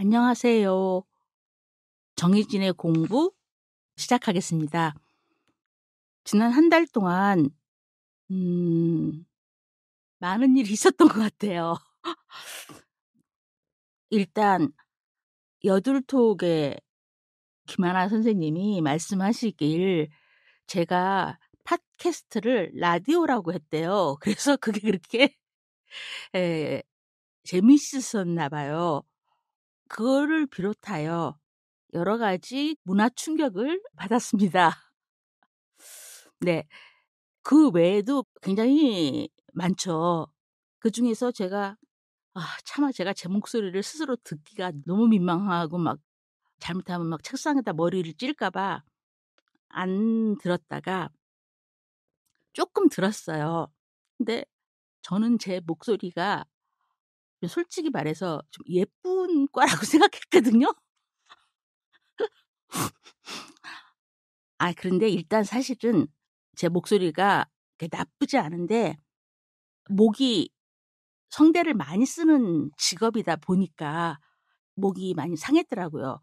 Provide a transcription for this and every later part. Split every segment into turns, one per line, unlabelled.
안녕하세요. 정희진의 공부 시작하겠습니다. 지난 한 달 동안 많은 일이 있었던 것 같아요. 일단 여둘톡에 김하나 선생님이 말씀하시길 제가 팟캐스트를 라디오라고 했대요. 그래서 그게 그렇게 에, 재밌었나 봐요. 그거를 비롯하여 여러 가지 문화 충격을 받았습니다. 네. 그 외에도 굉장히 많죠. 그중에서 차마 제가 제 목소리를 스스로 듣기가 너무 민망하고 막 잘못하면 막 책상에다 머리를 찔까 봐 안 들었다가 조금 들었어요. 근데 저는 제 목소리가 솔직히 말해서 좀 예쁜 과라고 생각했거든요. 그런데 일단 사실은 제 목소리가 그렇게 나쁘지 않은데 목이 성대를 많이 쓰는 직업이다 보니까 목이 많이 상했더라고요.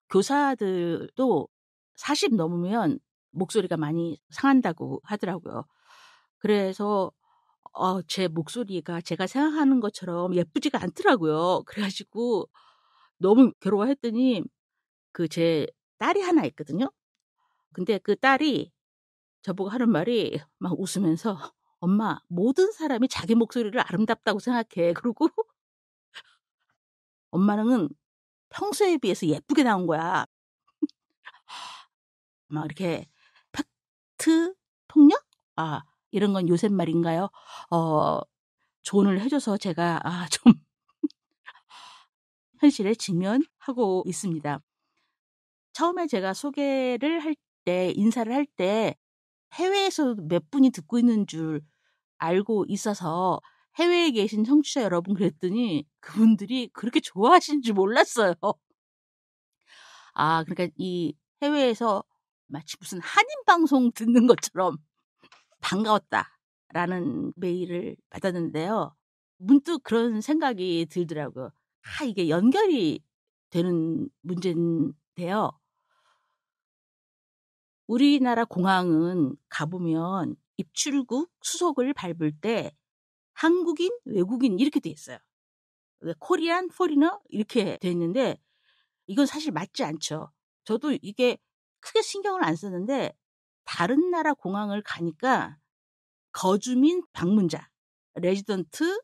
교사들도 40 넘으면 목소리가 많이 상한다고 하더라고요. 그래서 제 목소리가 제가 생각하는 것처럼 예쁘지가 않더라고요. 그래 가지고 너무 괴로워했더니 제 딸이 하나 있거든요. 근데 그 딸이 저보고 하는 말이 막 웃으면서 "엄마, 모든 사람이 자기 목소리를 아름답다고 생각해." 그러고 "엄마는 평소에 비해서 예쁘게 나온 거야." 막 이렇게 팩트 폭력? 이런 건 요새 말인가요? 어 조언을 해 줘서 제가 좀 현실에 직면하고 있습니다. 처음에 제가 소개를 할 때 인사를 할 때 해외에서 몇 분이 듣고 있는 줄 알고 있어서 해외에 계신 청취자 여러분 그랬더니 그분들이 그렇게 좋아하시는 줄 몰랐어요. 그러니까 이 해외에서 마치 무슨 한인 방송 듣는 것처럼 "반가웠다."라는 메일을 받았는데요. 문득 그런 생각이 들더라고요. 이게 연결이 되는 문제인데요. 우리나라 공항은 가 보면 입출국 수속을 밟을 때 한국인, 외국인 이렇게 돼 있어요. 왜 코리안, 포리너 이렇게 돼 있는데 이건 사실 맞지 않죠. 저도 이게 크게 신경을 안 썼는데 다른 나라 공항을 가니까 거주민 방문자, 레지던트,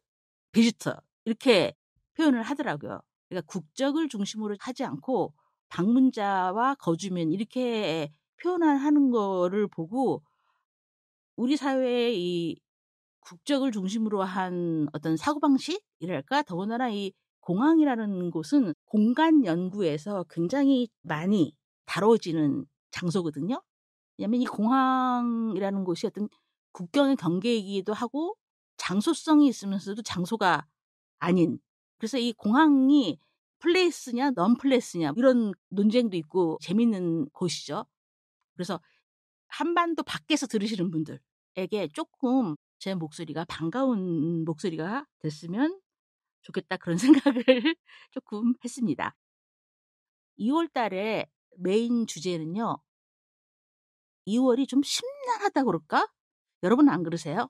비지터 이렇게 표현을 하더라고요. 그러니까 국적을 중심으로 하지 않고 방문자와 거주민 이렇게 표현하는 거를 보고 우리 사회의 이 국적을 중심으로 한 어떤 사고방식이랄까? 더군다나 이 공항이라는 곳은 공간 연구에서 굉장히 많이 다뤄지는 장소거든요. 왜냐면 이 공항이라는 곳이 어떤 국경의 경계이기도 하고 장소성이 있으면서도 장소가 아닌, 그래서 이 공항이 플레이스냐 non 플레이스냐 이런 논쟁도 있고 재밌는 곳이죠. 그래서 한반도 밖에서 들으시는 분들에게 조금 제 목소리가 반가운 목소리가 됐으면 좋겠다 그런 생각을 조금 했습니다. 2월 달에 메인 주제는요. 2 월이 좀 심란하다 그럴까? 여러분은 안 그러세요?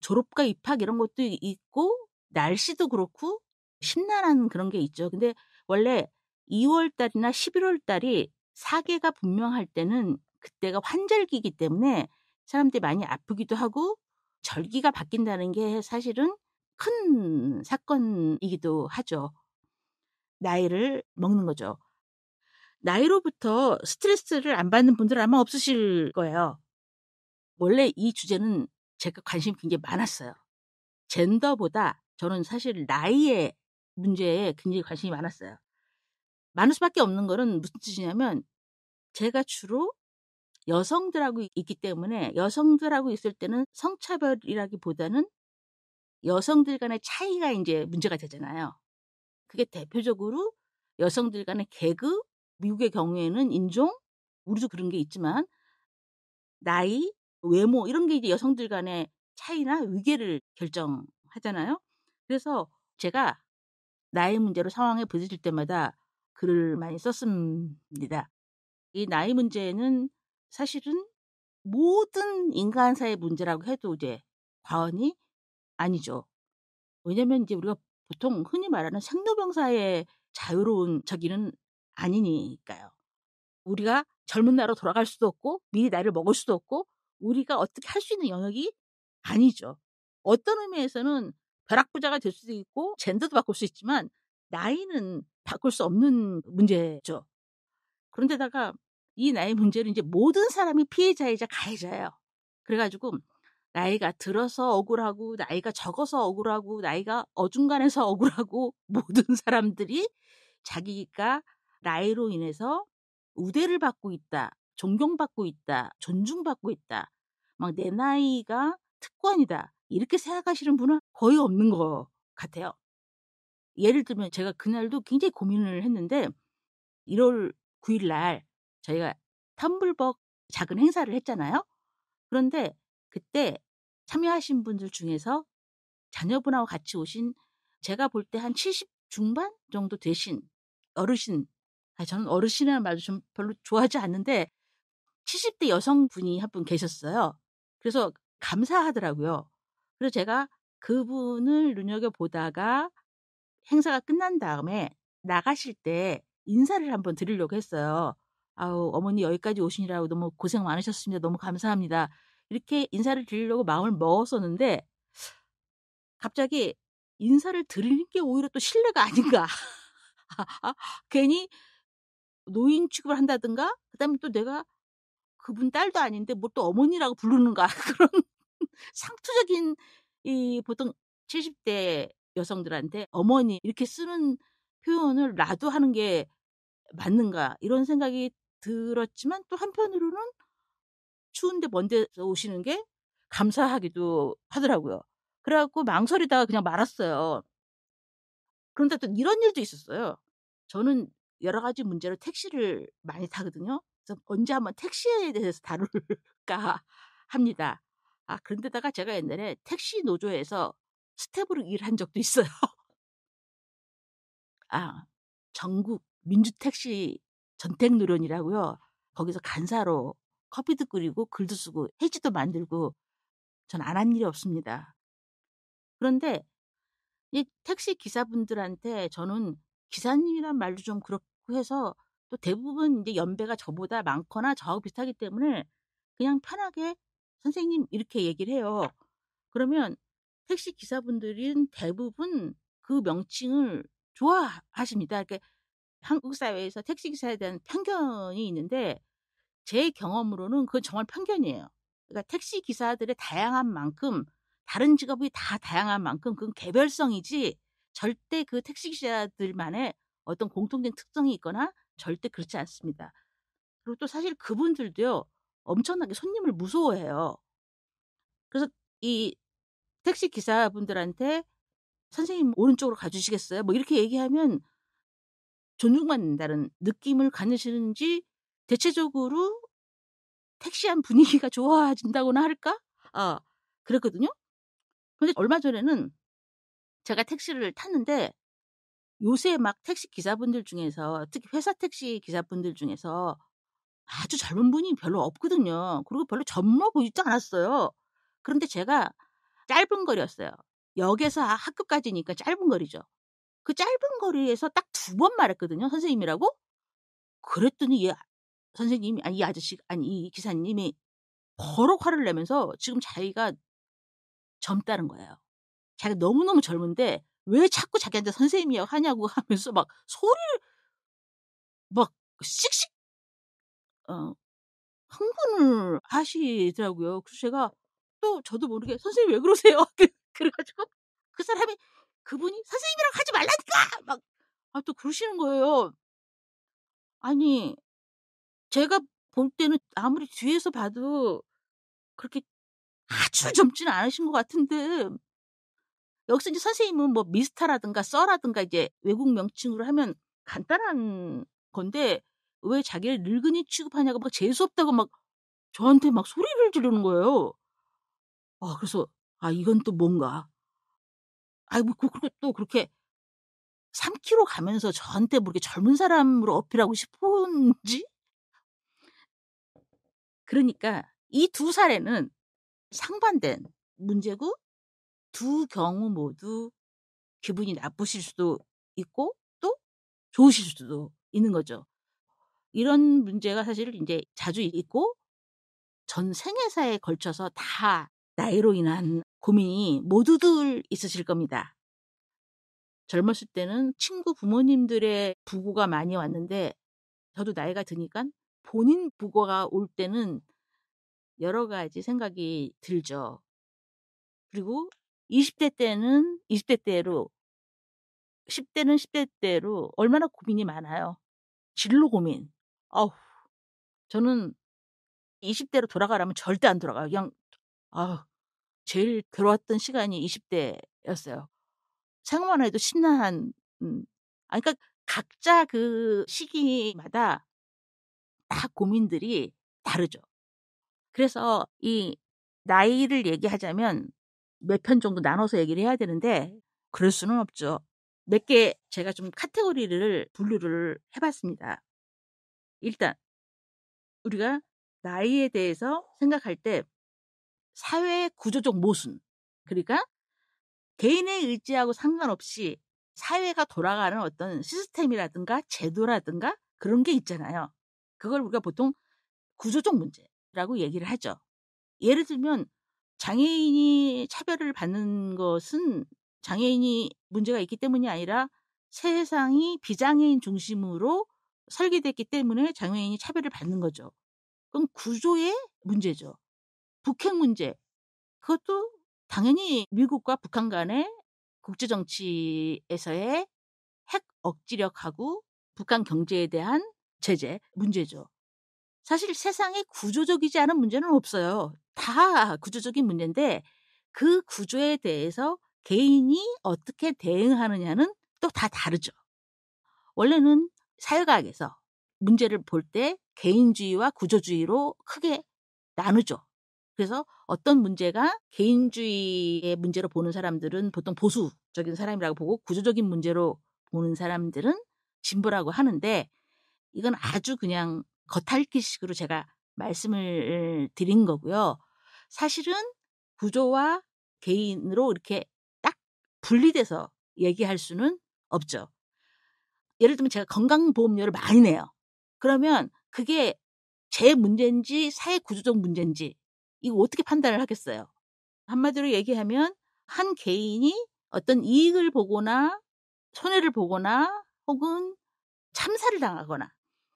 졸업과 입학 이런 것도 있고 날씨도 그렇고 심란한 그런 게 있죠. 근데 원래 2월 달이나 11월 달이 사계가 분명할 때는 그때가 환절기이기 때문에 사람들이 많이 아프기도 하고 절기가 바뀐다는 게 사실은 큰 사건이기도 하죠. 나이를 먹는 거죠. 나이로부터 스트레스를 안 받는 분들은 아마 없으실 거예요. 원래 이 주제는 제가 관심이 굉장히 많았어요. 젠더보다 저는 사실 나이의 문제에 굉장히 관심이 많았어요. 많을 수밖에 없는 거는 무슨 뜻이냐면 제가 주로 여성들하고 있기 때문에 여성들하고 있을 때는 성차별이라기보다는 여성들 간의 차이가 인제 문제가 되잖아요. 그게 대표적으로 여성들 간의 계급, 미국의 경우에는 인종, 우리도 그런 게 있지만 나이, 외모 이런 게 이제 여성들 간의 차이나 위계를 결정하잖아요. 그래서 제가 나이 문제로 상황에 부딪힐 때마다 글을 많이 썼습니다. 이 나이 문제는 사실은 모든 인간사의 문제라고 해도 이제 과언이 아니죠. 왜냐면 이제 우리가 보통 흔히 말하는 생로병사의 자유로운 저기는 아니니까요. 우리가 젊은 나이로 돌아갈 수도 없고 미리 나이를 먹을 수도 없고 우리가 어떻게 할 수 있는 영역이 아니죠. 어떤 의미에서는 벼락부자가 될 수도 있고 젠더도 바꿀 수 있지만 나이는 바꿀 수 없는 문제죠. 그런데다가 이 나이 문제는 이제 모든 사람이 피해자이자 가해자예요. 그래가지고 나이가 들어서 억울하고 나이가 적어서 억울하고 나이가 어중간해서 억울하고 모든 사람들이 자기가 나이로 인해서 우대를 받고 있다, 존경받고 있다, 존중받고 있다, 막 내 나이가 특권이다 이렇게 생각하시는 분은 거의 없는 것 같아요. 예를 들면 제가 그날도 굉장히 고민을 했는데 1월 9일 날 저희가 텀블벅 작은 행사를 했잖아요. 그런데 그때 참여하신 분들 중에서 자녀분하고 같이 오신 제가 볼 때 한 70 중반 정도 되신 어르신, 저는 어르신이라는 말도 좀 별로 좋아하지 않는데 70대 여성분이 한 분 계셨어요. 그래서 감사하더라고요. 그래서 제가 그분을 눈여겨보다가 행사가 끝난 다음에 나가실 때 인사를 한번 드리려고 했어요. 아우, 어머니 여기까지 오시느라고 너무 고생 많으셨습니다. 너무 감사합니다. 이렇게 인사를 드리려고 마음을 먹었었는데 갑자기 인사를 드리는 게 오히려 또 실례가 아닌가. 괜히 노인 취급을 한다든가 그다음에 또 내가 그분 딸도 아닌데 뭐 또 어머니라고 부르는가 그런 상투적인 이 보통 70대 여성들한테 어머니 이렇게 쓰는 표현을 나도 하는 게 맞는가 이런 생각이 들었지만 또 한편으로는 추운데 먼 데서 오시는 게 감사하기도 하더라고요. 그래갖고 망설이다가 그냥 말았어요. 그런데 또 이런 일도 있었어요. 저는 여러 가지 문제로 택시를 많이 타거든요. 그래서 언제 한번 택시에 대해서 다룰까 합니다. 그런데다가 제가 옛날에 택시 노조에서 스텝으로 일한 적도 있어요. 전국 민주택시 전택노련이라고요. 거기서 간사로 커피도 끓이고 글도 쓰고 해지도 만들고 전 안 한 일이 없습니다. 그런데 이 택시 기사분들한테 저는 기사님이란 말도 좀 그렇고 해서 또 대부분 이제 연배가 저보다 많거나 저하고 비슷하기 때문에 그냥 편하게 선생님 이렇게 얘기를 해요. 그러면 택시 기사분들은 대부분 그 명칭을 좋아하십니다. 그러니까 한국 사회에서 택시 기사에 대한 편견이 있는데 제 경험으로는 그건 정말 편견이에요. 그러니까 택시 기사들의 다양한 만큼 다른 직업이 다 다양한 만큼 그건 개별성이지 절대 그 택시 기사들만의 어떤 공통된 특성이 있거나 절대 그렇지 않습니다. 그리고 또 사실 그분들도요. 엄청나게 손님을 무서워해요. 그래서 이 택시 기사분들한테 "선생님 오른쪽으로 가 주시겠어요?" 뭐 이렇게 얘기하면 존중받는다는 느낌을 갖으시는지 대체적으로 택시한 분위기가 좋아진다고나 할까? 어 그랬거든요. 근데 얼마 전에는 제가 택시를 탔는데 요새 막 택시 기사분들 중에서 특히 회사 택시 기사분들 중에서 아주 젊은 분이 별로 없거든요. 그리고 별로 젊어 보이지도 않았어요. 그런데 제가 짧은 거리였어요. 역에서 학교까지니까 짧은 거리죠. 그 짧은 거리에서 딱 2번 말했거든요, 선생님이라고. 그랬더니 선생님이 아니 이 아저씨 아니 이 기사님이 버럭 화를 내면서 지금 자기가 젊다는 거예요. 자기가 너무너무 젊은데 왜 자꾸 자기한테 선생님이라고 하냐고 하면서 막 소리를 막 씩씩 어 흥분을 하시더라고요. 그래서 제가 또 저도 모르게 "선생님 왜 그러세요?" 그래 가지고 그 사람이 그분이 "선생님이라고 하지 말라니까!" 막 또 그러시는 거예요. 아니 제가 볼 때는 아무리 뒤에서 봐도 그렇게 아주 젊지는 않으신 것 같은데 여기서 이제 선생님은 뭐 미스터라든가 서라든가 이제 외국 명칭으로 하면 간단한 건데 왜 자기를 늙은이 취급하냐고 막 재수 없다고 막 저한테 막 소리를 지르는 거예요. 그래서 이건 또 뭔가. 뭐 그리고 또 그렇게 3kg 가면서 저한테 뭐 이렇게 젊은 사람으로 어필하고 싶은지? 그러니까 이 두 사례는 상반된 문제고 두 경우 모두 기분이 나쁘실 수도 있고 또 좋으실 수도 있는 거죠. 이런 문제가 사실 인제 자주 있고 전 생애사에 걸쳐서 다 나이로 인한 고민이 모두들 있으실 겁니다. 젊었을 때는 친구 부모님들의 부고가 많이 왔는데 저도 나이가 드니깐 본인 부고가 올 때는 여러 가지 생각이 들죠. 그리고 20대 때는 20대 때로 10 대는 10대 때로 얼마나 고민이 많아요. 진로 고민. 어우 저는 20 대로 돌아가라면 절대 안 돌아가요. 그냥 아우 제일 괴로웠던 시간이 20 대였어요. 생각만 해도 심란한 그러니까 각자 그 시기마다 다 고민들이 다르죠. 그래서 이 나이를 얘기하자면 몇 편 정도 나눠서 얘기를 해야 되는데 그럴 수는 없죠. 몇 개 제가 좀 카테고리를 분류를 해 봤습니다. 일단 우리가 나이에 대해서 생각할 때 사회 구조적 모순, 그러니까 개인의 의지하고 상관없이 사회가 돌아가는 어떤 시스템이라든가 제도라든가 그런 게 있잖아요. 그걸 우리가 보통 구조적 문제라고 얘기를 하죠. 예를 들면 장애인이 차별을 받는 것은 장애인이 문제가 있기 때문이 아니라 세상이 비장애인 중심으로 설계됐기 때문에 장애인이 차별을 받는 거죠. 그건 구조의 문제죠. 북핵 문제, 그것도 당연히 미국과 북한 간의 국제 정치에서의 핵 억지력하고 북한 경제에 대한 제재 문제죠. 사실 세상에 구조적이지 않은 문제는 없어요. 다 구조적인 문제인데 그 구조에 대해서 개인이 어떻게 대응하느냐는 또 다 다르죠. 원래는 사회과학에서 문제를 볼 때 개인주의와 구조주의로 크게 나누죠. 그래서 어떤 문제가 개인주의의 문제로 보는 사람들은 보통 보수적인 사람이라고 보고 구조적인 문제로 보는 사람들은 진보라고 하는데 이건 아주 그냥 겉핥기식으로 제가 말씀을 드린 거고요. 사실은 구조와 개인으로 이렇게 딱 분리돼서 얘기할 수는 없죠. 예를 들면 제가 건강보험료를 많이 내요. 그러면 그게 제 문제인지 사회 구조적 문제인지 이거 어떻게 판단을 하겠어요. 한마디로 얘기하면 한 개인이 어떤 이익을 보거나 손해를 보거나 혹은 참사를 당하거나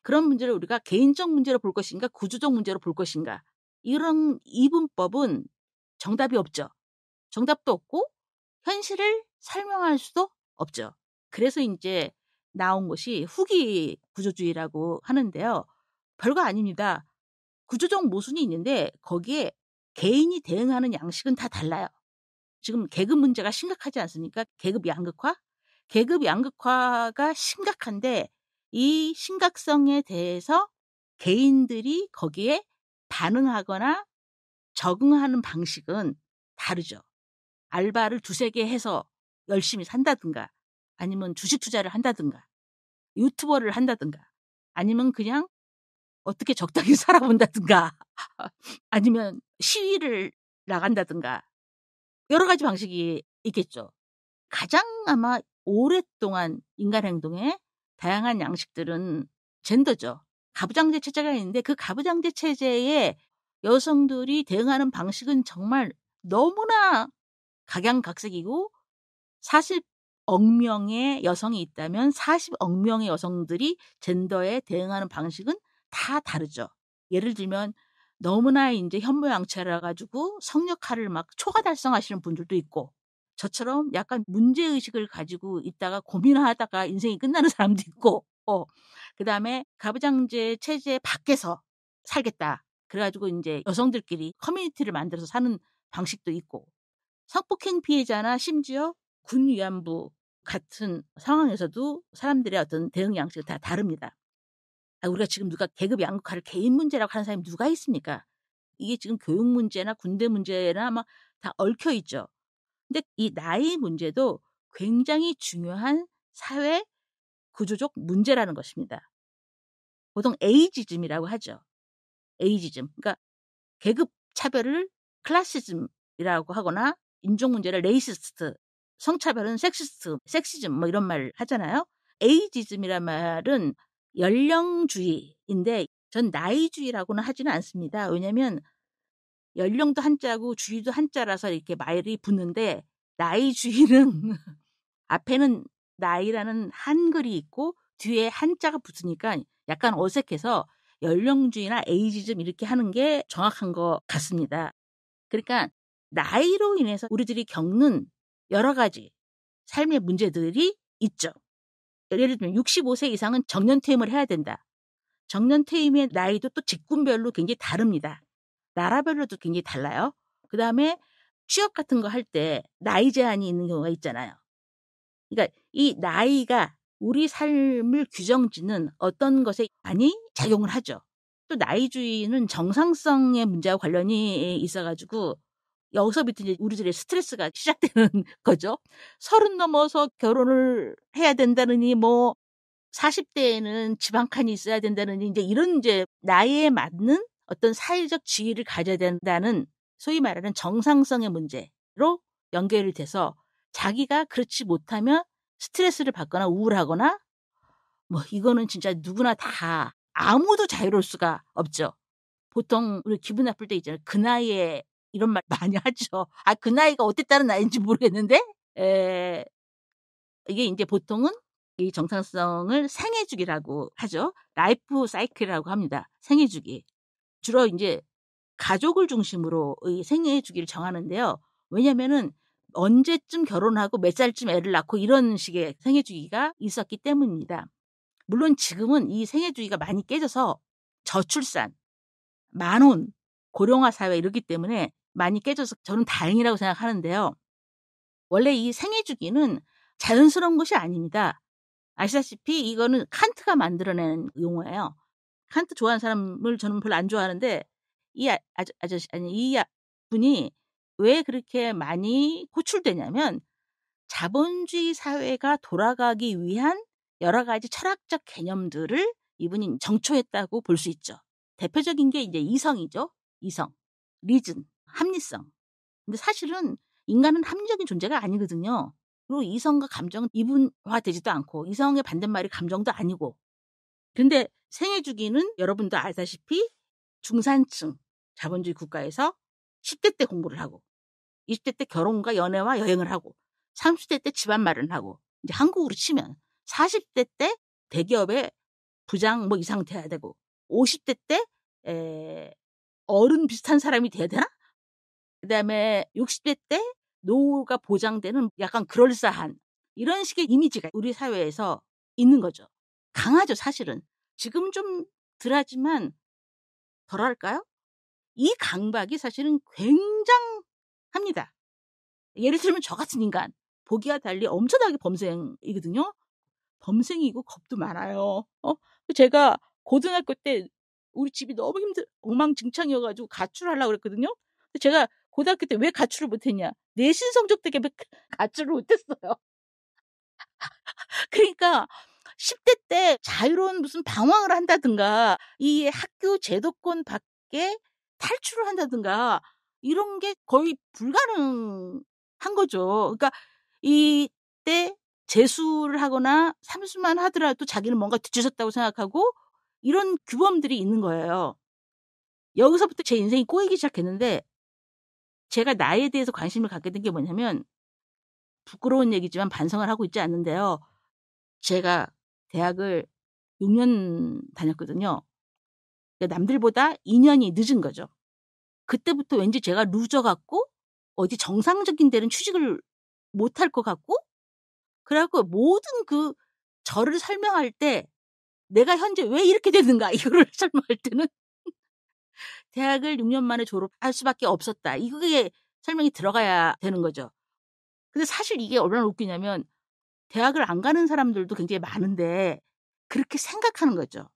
그런 문제를 우리가 개인적 문제로 볼 것인가 구조적 문제로 볼 것인가 이런 이분법은 정답이 없죠. 정답도 없고 현실을 설명할 수도 없죠. 그래서 인제 나온 것이 후기 구조주의라고 하는데요. 별거 아닙니다. 구조적 모순이 있는데 거기에 개인이 대응하는 양식은 다 달라요. 지금 계급 문제가 심각하지 않습니까? 계급 양극화? 계급 양극화가 심각한데 이 심각성에 대해서 개인들이 거기에 반응하거나 적응하는 방식은 다르죠. 알바를 2-3개 해서 열심히 산다든가 아니면 주식 투자를 한다든가 유튜버를 한다든가 아니면 그냥 어떻게 적당히 살아본다든가 아니면 시위를 나간다든가 여러 가지 방식이 있겠죠. 가장 아마 오랫동안 인간 행동의 다양한 양식들은 젠더죠. 가부장제 체제가 있는데 그 가부장제 체제에 여성들이 대응하는 방식은 정말 너무나 각양각색이고 40억 명의 여성이 있다면 40억 명의 여성들이 젠더에 대응하는 방식은 다 다르죠. 예를 들면 너무나 인제 현모양처라 가지고 성역할을 막 초과 달성하시는 분들도 있고 저처럼 약간 문제의식을 가지고 있다가 고민하다가 인생이 끝나는 사람도 있고 그다음에 가부장제 체제 밖에서 살겠다. 그래 가지고 인제 여성들끼리 커뮤니티를 만들어서 사는 방식도 있고 성폭행 피해자나 심지어 군 위안부 같은 상황에서도 사람들의 어떤 대응 양식이 다 다릅니다. 우리가 지금 누가 계급 양극화를 개인 문제라고 하는 사람이 누가 있습니까? 이게 지금 교육 문제나 군대 문제나 막 다 얽혀 있죠. 근데 이 나이 문제도 굉장히 중요한 사회 구조적 문제라는 것입니다. 보통 에이지즘이라고 하죠. 에이지즘. 그러니까 계급 차별을 클래시즘이라고 하거나 인종 문제를 레이시스트, 성차별은 섹시즘 뭐 이런 말 하잖아요. 에이지즘이란 말은 연령주의인데 전 나이주의라고는 하지는 않습니다. 왜냐하면 연령도 한자고 주의도 한자라서 이렇게 말이 붙는데 나이주의는 앞에는 나이라는 한글이 있고 뒤에 한자가 붙으니까 약간 어색해서 연령주의나 에이지즘 이렇게 하는 게 정확한 것 같습니다. 그러니까 나이로 인해서 우리들이 겪는 여러 가지 삶의 문제들이 있죠. 예를 들면 65세 이상은 정년퇴임을 해야 된다. 정년퇴임의 나이도 또 직군별로 굉장히 다릅니다. 나라별로도 굉장히 달라요. 그 다음에 취업 같은 거 할 때 나이 제한이 있는 경우가 있잖아요. 그러니까 이 나이가 우리 삶을 규정짓는 어떤 것에 많이 작용을 하죠. 또 나이주의는 정상성의 문제와 관련이 있어가지고 여기서부터 이제 우리들의 스트레스가 시작되는 거죠. 30 넘어서 결혼을 해야 된다느니 뭐 40대에는 집 한 칸이 있어야 된다느니 이제 이런 이제 나이에 맞는 어떤 사회적 지위를 가져야 된다는 소위 말하는 정상성의 문제로 연결이 돼서 자기가 그렇지 못하면 스트레스를 받거나 우울하거나 뭐 이거는 진짜 누구나 다 아무도 자유로울 수가 없죠. 보통 우리 기분 나쁠 때 있잖아요. 그 나이에 이런 말 많이 하죠. 그 나이가 어땠다는 나이인지 모르겠는데 이게 이제 보통은 이 정상성을 생애주기라고 하죠. 라이프 사이클이라고 합니다. 생애주기. 주로 이제 가족을 중심으로 이 생애주기를 정하는데요. 왜냐면은 언제쯤 결혼하고 몇 살쯤 애를 낳고 이런 식의 생애주기가 있었기 때문입니다. 물론 지금은 이 생애주기가 많이 깨져서 저출산, 만혼, 고령화 사회 이렇기 때문에 많이 깨져서 저는 다행이라고 생각하는데요. 원래 이 생애주기는 자연스러운 것이 아닙니다. 아시다시피 이거는 칸트가 만들어낸 용어예요. 칸트 좋아하는 사람을 저는 별로 안 좋아하는데 이 이 분이 왜 그렇게 많이 호출되냐면 자본주의 사회가 돌아가기 위한 여러 가지 철학적 개념들을 이분이 정초했다고 볼 수 있죠. 대표적인 게 이제 이성이죠. 이성, 리즌, 합리성. 근데 사실은 인간은 합리적인 존재가 아니거든요. 그리고 이성과 감정은 이분화되지도 않고 이성의 반대말이 감정도 아니고. 근데 생애주기는 여러분도 알다시피 중산층 자본주의 국가에서 10대 때 공부를 하고 20대 때 결혼과 연애와 여행을 하고 30대 때 집안 마련하고 이제 한국으로 치면 40대 때 대기업의 부장 뭐 이상 돼야 되고 50대 때 어른 비슷한 사람이 돼야 되나? 그다음에 60대 때 노후가 보장되는 약간 그럴싸한 이런 식의 이미지가 우리 사회에서 있는 거죠. 강하죠, 사실은. 지금 좀 덜하지만 덜할까요? 이 강박이 사실은 굉장합니다. 예를 들면 저 같은 인간, 보기와 달리 엄청나게 범생이거든요. 범생이고 겁도 많아요. 제가 고등학교 때 우리 집이 너무 엉망진창이어가지고 가출하려고 그랬거든요. 근데 제가 고등학교 때 왜 가출을 못했냐? 내신 성적 때문에 가출을 못했어요. 그러니까 10대 때 자유로운 무슨 방황을 한다든가 이 학교 제도권 밖에 탈출을 한다든가 이런 게 거의 불가능한 거죠. 그러니까 이때 재수를 하거나 삼수만 하더라도 자기는 뭔가 뒤처졌다고 생각하고 이런 규범들이 있는 거예요. 여기서부터 제 인생이 꼬이기 시작했는데 제가 나이에 대해서 관심을 갖게 된 게 뭐냐면 부끄러운 얘기지만 반성을 하고 있지 않는데요. 제가 대학을 6년 다녔거든요. 남들보다 2년이 늦은 거죠. 그때부터 왠지 제가 루저 같고 어디 정상적인 데는 취직을 못할 것 같고 그래갖고 모든 그 저를 설명할 때 내가 현재 왜 이렇게 되는가 이거를 설명할 때는 대학을 6년 만에 졸업할 수밖에 없었다. 이게 설명이 들어가야 되는 거죠. 근데 사실 이게 얼마나 웃기냐면 대학을 안 가는 사람들도 굉장히 많은데 그렇게 생각하는 거죠.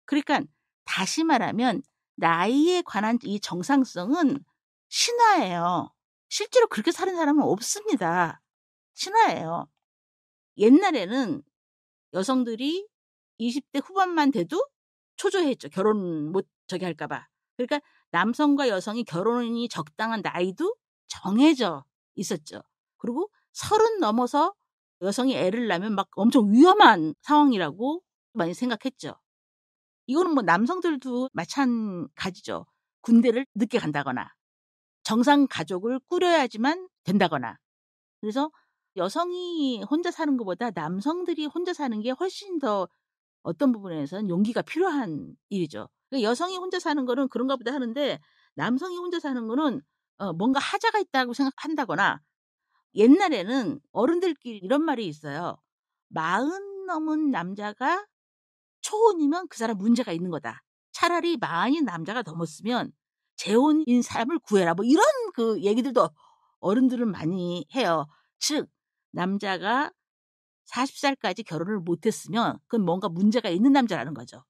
그러니까 다시 말하면 나이에 관한 이 정상성은 신화예요. 실제로 그렇게 사는 사람은 없습니다. 신화예요. 옛날에는 여성들이 20대 후반만 돼도 초조해했죠. 결혼 못 저기 할까봐. 그러니까 남성과 여성이 결혼이 적당한 나이도 정해져 있었죠. 그리고 30 넘어서 여성이 애를 낳으면 막 엄청 위험한 상황이라고 많이 생각했죠. 이거는 뭐 남성들도 마찬가지죠. 군대를 늦게 간다거나 정상 가족을 꾸려야지만 된다거나. 그래서 여성이 혼자 사는 것보다 남성들이 혼자 사는 게 훨씬 더 어떤 부분에서는 용기가 필요한 일이죠. 그러니까 여성이 혼자 사는 거는 그런가 보다 하는데 남성이 혼자 사는 거는 뭔가 하자가 있다고 생각한다거나 옛날에는 어른들끼리 이런 말이 있어요. 40 넘은 남자가 초혼이면 그 사람 문제가 있는 거다. 차라리 많이 남자가 넘었으면 재혼인 사람을 구해라. 뭐 이런 그 얘기들도 어른들은 많이 해요. 즉 남자가 40살까지 결혼을 못했으면 그건 뭔가 문제가 있는 남자라는 거죠.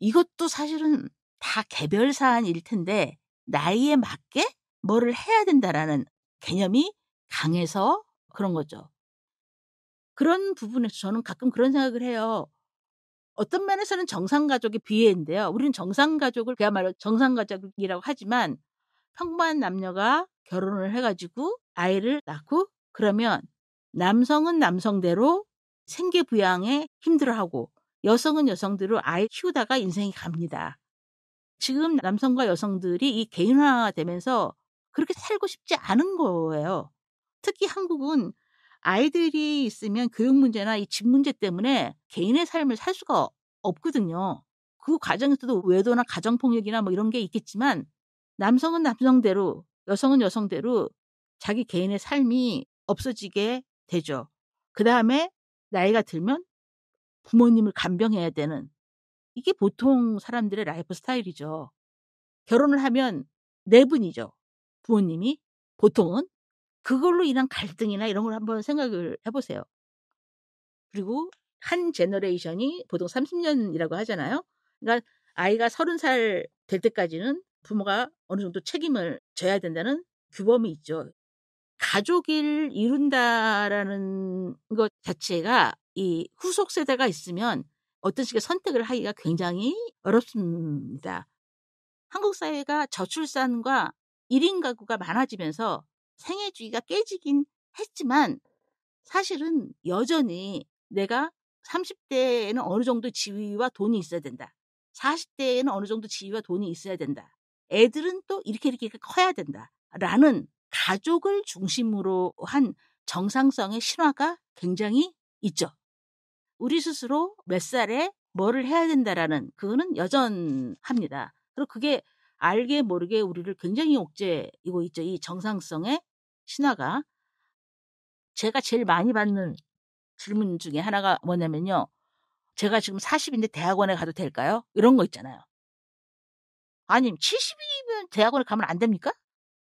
이것도 사실은 다 개별 사안일 텐데 나이에 맞게 뭐를 해야 된다라는 개념이 강해서 그런 거죠. 그런 부분에서 저는 가끔 그런 생각을 해요. 어떤 면에서는 정상가족의 비애인데요. 우리는 정상가족을 그야말로 정상가족이라고 하지만 평범한 남녀가 결혼을 해가지고 아이를 낳고 그러면 남성은 남성대로 생계부양에 힘들어하고 여성은 여성대로 아이 키우다가 인생이 갑니다. 지금 남성과 여성들이 이 개인화되면서 그렇게 살고 싶지 않은 거예요. 특히 한국은 아이들이 있으면 교육 문제나 이 집 문제 때문에 개인의 삶을 살 수가 없거든요. 그 과정에서도 외도나 가정폭력이나 뭐 이런 게 있겠지만 남성은 남성대로 여성은 여성대로 자기 개인의 삶이 없어지게 되죠. 그 다음에 나이가 들면 부모님을 간병해야 되는 이게 보통 사람들의 라이프 스타일이죠. 결혼을 하면 네 분이죠. 부모님이 보통은. 그걸로 인한 갈등이나 이런 걸 한번 생각을 해보세요. 그리고 한 제너레이션이 보통 30년이라고 하잖아요. 그러니까 아이가 30살 될 때까지는 부모가 어느 정도 책임을 져야 된다는 규범이 있죠. 가족을 이룬다라는 것 자체가 이 후속 세대가 있으면 어떤 식의 선택을 하기가 굉장히 어렵습니다. 한국 사회가 저출산과 1인 가구가 많아지면서 생애주의가 깨지긴 했지만 사실은 여전히 내가 30대에는 어느 정도 지위와 돈이 있어야 된다. 40대에는 어느 정도 지위와 돈이 있어야 된다. 애들은 또 이렇게 커야 된다. 라는 가족을 중심으로 한 정상성의 신화가 굉장히 있죠. 우리 스스로 몇 살에 뭐를 해야 된다라는 그거는 여전합니다. 그리고 그게 알게 모르게 우리를 굉장히 옥죄이고 있죠. 이 정상성의 신화가. 제가 제일 많이 받는 질문 중에 하나가 뭐냐면요. 제가 지금 40인데 대학원에 가도 될까요? 이런 거 있잖아요. 아니 70이면 대학원에 가면 안 됩니까?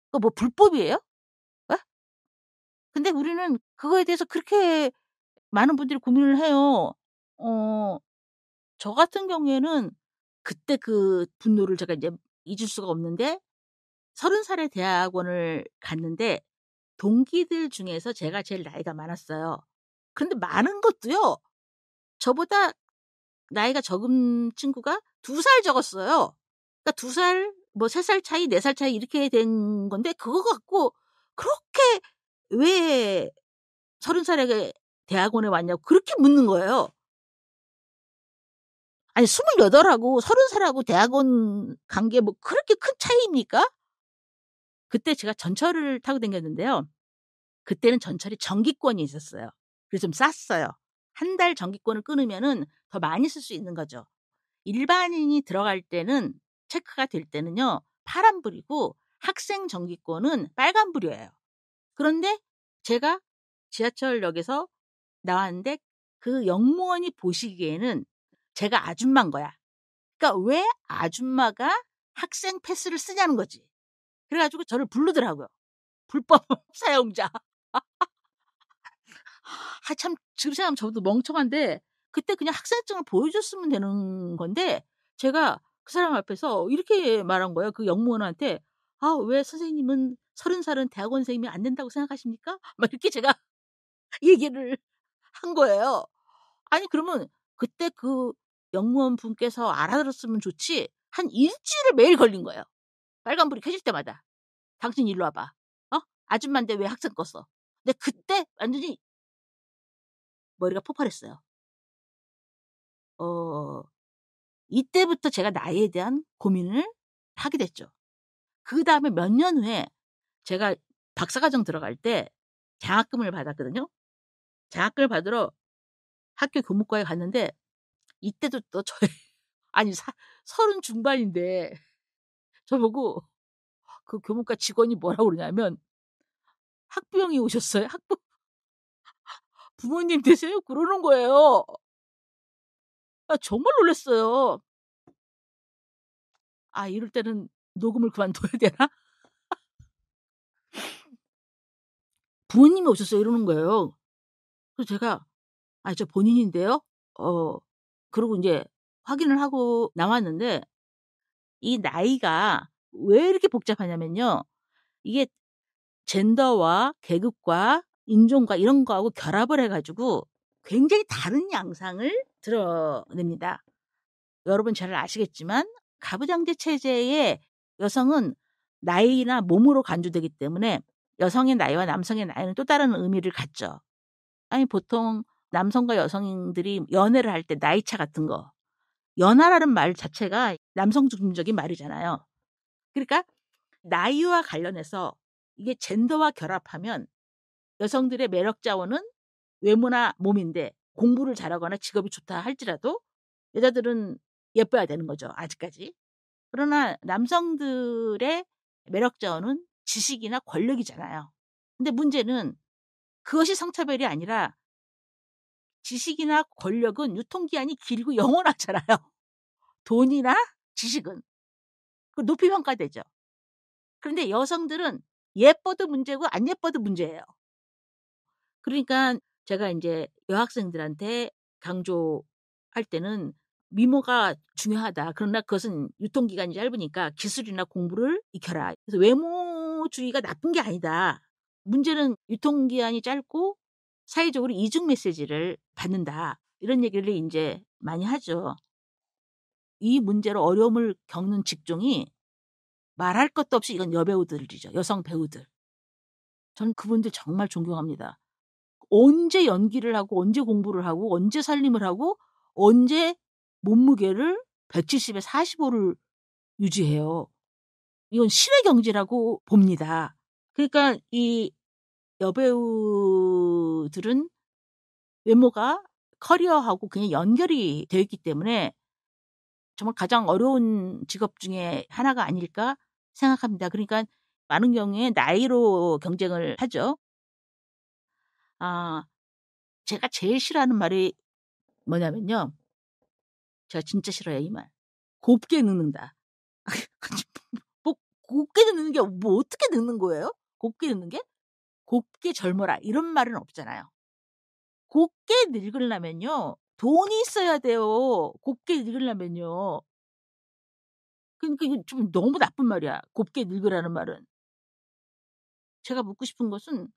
그거 뭐 불법이에요? 어? 근데 우리는 그거에 대해서 그렇게 많은 분들이 고민을 해요. 저 같은 경우에는 그때 그 분노를 제가 이제 잊을 수가 없는데 30살에 대학원을 갔는데 동기들 중에서 제가 제일 나이가 많았어요. 그런데 많은 것도요. 저보다 나이가 적은 친구가 2살 적었어요. 그러니까 2살, 뭐 3살 차이, 4살 차이 이렇게 된 건데 그거 갖고 그렇게 왜 30살에 대학원에 왔냐고 그렇게 묻는 거예요. 아니 28하고 30살하고 대학원 간 게 뭐 그렇게 큰 차이입니까? 그때 제가 전철을 타고 다녔는데요. 그때는 전철이 정기권이 있었어요. 그래서 좀 쌌어요. 한 달 정기권을 끊으면은 더 많이 쓸 수 있는 거죠. 일반인이 들어갈 때는 체크가 될 때는요. 파란불이고 학생 정기권은 빨간불이에요. 그런데 제가 지하철역에서 나왔는데 그 역무원이 보시기에는 제가 아줌마인 거야. 그러니까 왜 아줌마가 학생 패스를 쓰냐는 거지. 그래가지고 저를 부르더라고요. 불법 사용자. 참 지금 생각하면 저도 멍청한데 그때 그냥 학생증을 보여줬으면 되는 건데 제가 그 사람 앞에서 이렇게 말한 거예요. 그 역무원한테 왜 선생님은 30살은 대학원 선생님이 안 된다고 생각하십니까? 막 이렇게 제가 얘기를 한 거예요. 아니 그러면 그때 그 영무원 분께서 알아들었으면 좋지 한 일주일을 매일 걸린 거예요. 빨간불이 켜질 때마다. 당신 일로 와봐. 아줌마인데 왜 학생 껐어? 근데 그때 완전히 머리가 폭발했어요. 이때부터 제가 나이에 대한 고민을 하게 됐죠. 그 다음에 몇 년 후에 제가 박사과정 들어갈 때 장학금을 받았거든요. 장학금을 받으러 학교 교무과에 갔는데 이때도 또 저희 아니 30 중반인데 저보고 그 교무과 직원이 뭐라고 그러냐면 학부형이 오셨어요. 부모님 되세요? 그러는 거예요. 정말 놀랐어요. 이럴 때는 녹음을 그만둬야 되나? 부모님이 오셨어요. 이러는 거예요. 그래서 제가 저 본인인데요. 그러고 이제 확인을 하고 나왔는데 이 나이가 왜 이렇게 복잡하냐면요. 이게 젠더와 계급과 인종과 이런 거하고 결합을 해가지고 굉장히 다른 양상을 드러냅니다. 여러분 잘 아시겠지만 가부장제 체제의 여성은 나이나 몸으로 간주되기 때문에 여성의 나이와 남성의 나이는 또 다른 의미를 갖죠. 보통 남성과 여성들이 연애를 할 때 나이차 같은 거. 연하라는 말 자체가 남성 중심적인 말이잖아요. 그러니까 나이와 관련해서 이게 젠더와 결합하면 여성들의 매력 자원은 외모나 몸인데 공부를 잘하거나 직업이 좋다 할지라도 여자들은 예뻐야 되는 거죠. 아직까지. 그러나 남성들의 매력 자원은 지식이나 권력이잖아요. 근데 문제는 그것이 성차별이 아니라 지식이나 권력은 유통기한이 길고 영원하잖아요. 돈이나 지식은. 높이 평가되죠. 그런데 여성들은 예뻐도 문제고 안 예뻐도 문제예요. 그러니까 제가 이제 여학생들한테 강조할 때는 미모가 중요하다. 그러나 그것은 유통기간이 짧으니까 기술이나 공부를 익혀라. 그래서 외모주의가 나쁜 게 아니다. 문제는 유통기한이 짧고 사회적으로 이중 메시지를 받는다. 이런 얘기를 이제 많이 하죠. 이 문제로 어려움을 겪는 직종이 말할 것도 없이 이건 여배우들이죠. 여성 배우들. 저는 그분들 정말 존경합니다. 언제 연기를 하고 언제 공부를 하고 언제 살림을 하고 언제 몸무게를 170에 45를 유지해요. 이건 신의 경지라고 봅니다. 그러니까 이 여배우들은 외모가 커리어하고 그냥 연결이 되어 있기 때문에 정말 가장 어려운 직업 중에 하나가 아닐까 생각합니다. 그러니까 많은 경우에 나이로 경쟁을 하죠. 제가 제일 싫어하는 말이 뭐냐면요. 제가 진짜 싫어요, 이 말. 곱게 늙는다. 뭐, 곱게 늙는 게 뭐 어떻게 늙는 거예요? 곱게 늙는 게? 곱게 젊어라. 이런 말은 없잖아요. 곱게 늙으려면요. 돈이 있어야 돼요. 곱게 늙으려면요. 그러니까 이거 좀 너무 나쁜 말이야. 곱게 늙으라는 말은. 제가 묻고 싶은 것은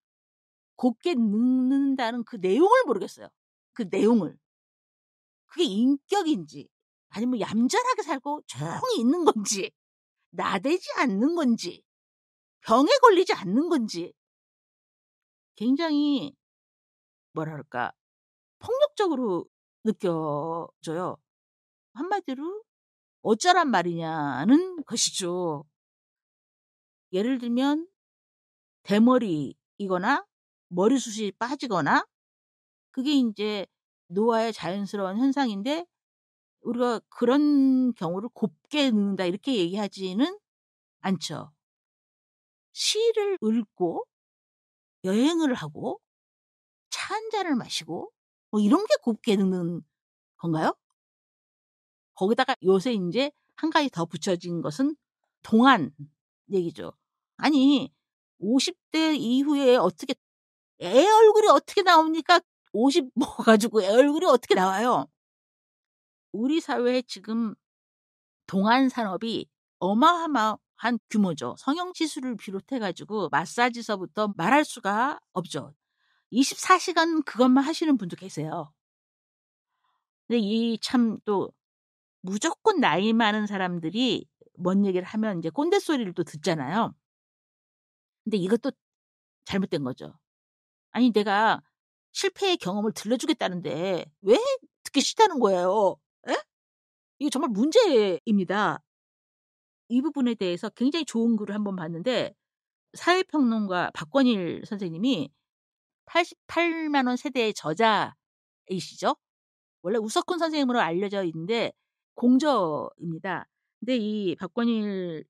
곱게 늙는다는 그 내용을 모르겠어요. 그 내용을. 그게 인격인지 아니면 얌전하게 살고 조용히 있는 건지 나대지 않는 건지 병에 걸리지 않는 건지 굉장히 뭐랄까 폭력적으로 느껴져요. 한마디로 어쩌란 말이냐는 것이죠. 예를 들면 대머리이거나 머리숱이 빠지거나 그게 이제 노화의 자연스러운 현상인데 우리가 그런 경우를 곱게 늙는다 이렇게 얘기하지는 않죠. 시를 읽고 여행을 하고 차 한 잔을 마시고 뭐 이런 게 곱게 늙는 건가요? 거기다가 요새 이제 한 가지 더 붙여진 것은 동안 얘기죠. 아니 50대 이후에 어떻게 애 얼굴이 어떻게 나옵니까? 50 먹어가지고 애 얼굴이 어떻게 나와요? 우리 사회에 지금 동안 산업이 어마어마한 규모죠. 성형시술을 비롯해가지고 마사지서부터 말할 수가 없죠. 24시간 그것만 하시는 분도 계세요. 근데 이 참 또 무조건 나이 많은 사람들이 뭔 얘기를 하면 이제 꼰대 소리를 또 듣잖아요. 근데 이것도 잘못된 거죠. 아니 내가 실패의 경험을 들려주겠다는데 왜 듣기 싫다는 거예요. 예? 이게 정말 문제입니다. 이 부분에 대해서 굉장히 좋은 글을 한번 봤는데 사회평론가 박권일 선생님이 88만 원 세대의 저자이시죠. 원래 우석훈 선생님으로 알려져 있는데 공저입니다. 근데 이 박권일